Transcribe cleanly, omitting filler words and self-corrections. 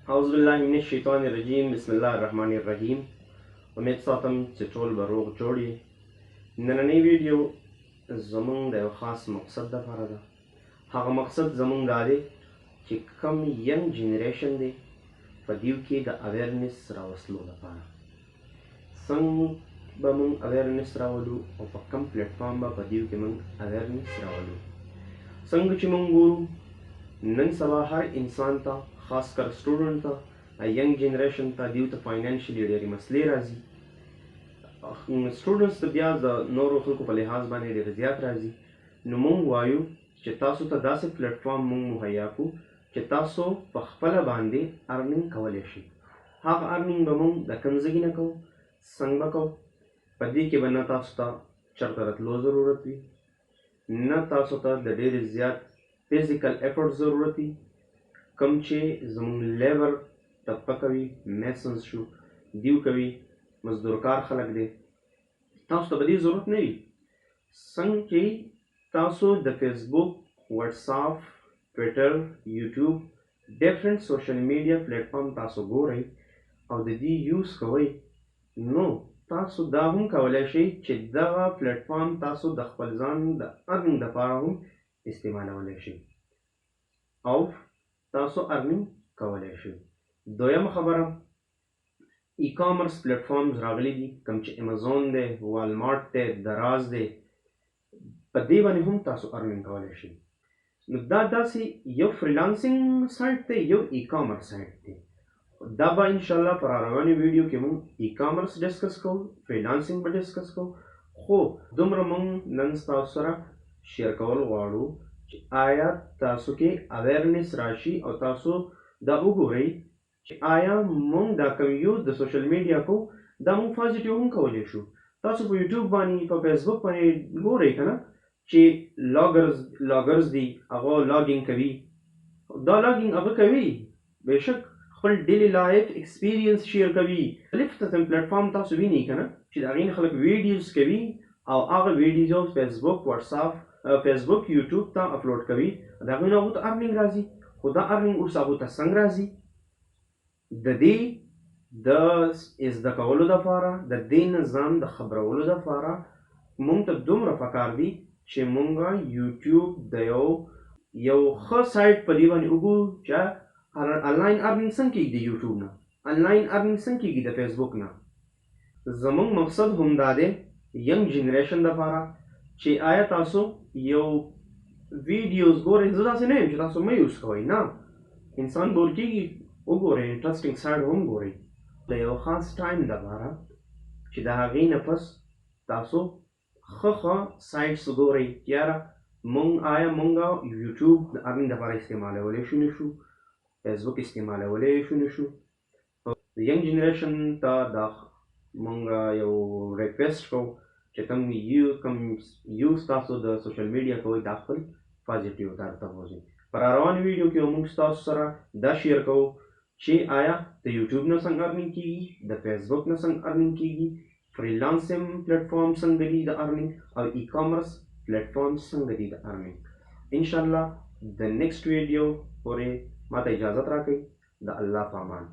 اعوذ بالله من الشیطان الرجیم بسم الله الرحمن الرحیم. امید ساتم چې ټول به روغ جوړ یې. نننۍ ویډیو زمونږ د یو خاص مقصد دپاره ده. هغه مقصد زمونږ دا دی چې کم ینګ جنریشن دی په دیو کې د اویرنس راوستلو لپاره څنګه به مونږ اویرنس راولو او په کم پلیټفارم به په دیو کې مونږ اویرنس راولو. څنګه چې مونږ ګورو نن سبا هر انسان ته خاص کر سټوډنټ ته ینګ جنریشن ته دیو ته فاینانشلی ډېرې مسلې راځي. سټوډنټس ته بیا د نورو خلکو په لحاظ باندې ډېر زیات راځي. نو مونږ وایو چې تاسو ته داسې پلیټفارم مونږ مهیا کړو چې تاسو په خپله باندې ارنینګ کولی شئ. هغه ارنینګ به مونږ د کوم ځای نه کوو، څنګه به کوو. په دې کې به نه تاسو ته چېرته راتلو ضرورت وي، نه تاسو ته د ډېرې زیات فزیکل ایفورټ ضرورت وي. کوم چې زموږ لیبر طبقه کوي، میسنز شو، دیو کوي، مزدورکار خلک دی، تاسو ته به دې ضرورت نه وي. څنګه چې تاسو د فیسبوک، وټساپ، ټویټر، یوټیوب ډیفرنٹ سوشل میډیا پلیټفارم تاسو ګورئ او د دې یوز کوئ، نو تاسو دا هم کولی شئ چې دغه پلیټفارم تاسو د خپل ځان د ارنینګ دپاره هم استعمالولی شئ او تاسو ارنینګ کولی شئ. دویمه خبره، ای کامرس پلیټفارمز راغلی دي، کوم چې امازون دی، والمارټ دی، دراز دی، په دې باندې هم تاسو ارنینګ کولی شئ. نو دا داسې یو فریلانسنګ سایټ دی، یو ای کامرس سایټ دی. دا به انشاءالله په راروانې ویډیو کې مونږ ای کامرس ډسکس کوو، فریلانسنګ به ډسکس کوو، خو دومره مونږ نن ستاسو سره شیر کول غواړو چې آیا تاسو کې اویرنس راشي او تاسو دا وګورئ چې آیا مونږ دا کوم یوز د سوشل میډیا کو دا مونږ پازیټیو هم کولی شو. تاسو په یوټیوب باندې، په فیسبوک باندې ګورئ که نه چې لاګرز دي، هغه لاګینګ کوي. دا لاګینګ هغه کوي بېشک خپل ډیلی لایف ایکسپیرینس شیر کوي. مختلف قسم پلیټفارم تاسو وینئ که نه چې د هغې نه خلک ویډیوز کوي او هغه ویډیوز فیسبوک، وټساپ، فیسبوک، یوټیوب ته اپلوډ کوي. د هغوی نه هغو ته ارنینګ راځي. خو دا ارنینګ اوس هغو ته څنګه راځي؟ د دې د زده کولو دپاره، د دې نه ځان د خبرولو دپاره مونږ ته دومره پکار دي چې مونږ یوټیوب د یو ښه سایټ په دې باندې وګورو چې آنلاین ارنینګ څنګه کېږي د یوټیوب نه، آنلاین ارنینګ څنګه کېږي د فیسبوک نه. زمونږ مقصد هم دا دی ینګ جنریشن دپاره چې آیا تاسو یو ویډیوز ګورئ. زه داسې نه یم چې تاسو مه یوز کوئ، نه، انسان بور کېږي، وګورئ، انټرسټینګ سایډ هم ګورئ د یو خاص ټایم دپاره چې د هغې نه پس تاسو ښه سایټس ګورئ. یاره آیا مونږ یوټیوب د ارنینګ دپاره استعمالولی شو نه شو، فیسبوک استعمالولی شو نه شو. ینګ جنریشن ته دا مونږ یو ریکویسټ کوو چې کوم یوز تاسو د سوشل میډیا کوئ دا خپل پازیټیو طرف ته بوځئ. په راروانې ویډیو کې موږ ستاسو سره دا شیر کوو چې آیا د یوټیوب نه څنګه ارنینګ کېږي، د فیسبوک نه څنګه ارنینګ کېږي، فریلانسنګ پلیټفارم څنګه دي د ارنینګ، او ای کامرس پلیټفارم څنګه دي د ارنینګ. انشاءالله د نیکسټ ویډیو پورې ماته اجازت راکئ. د الله په امان.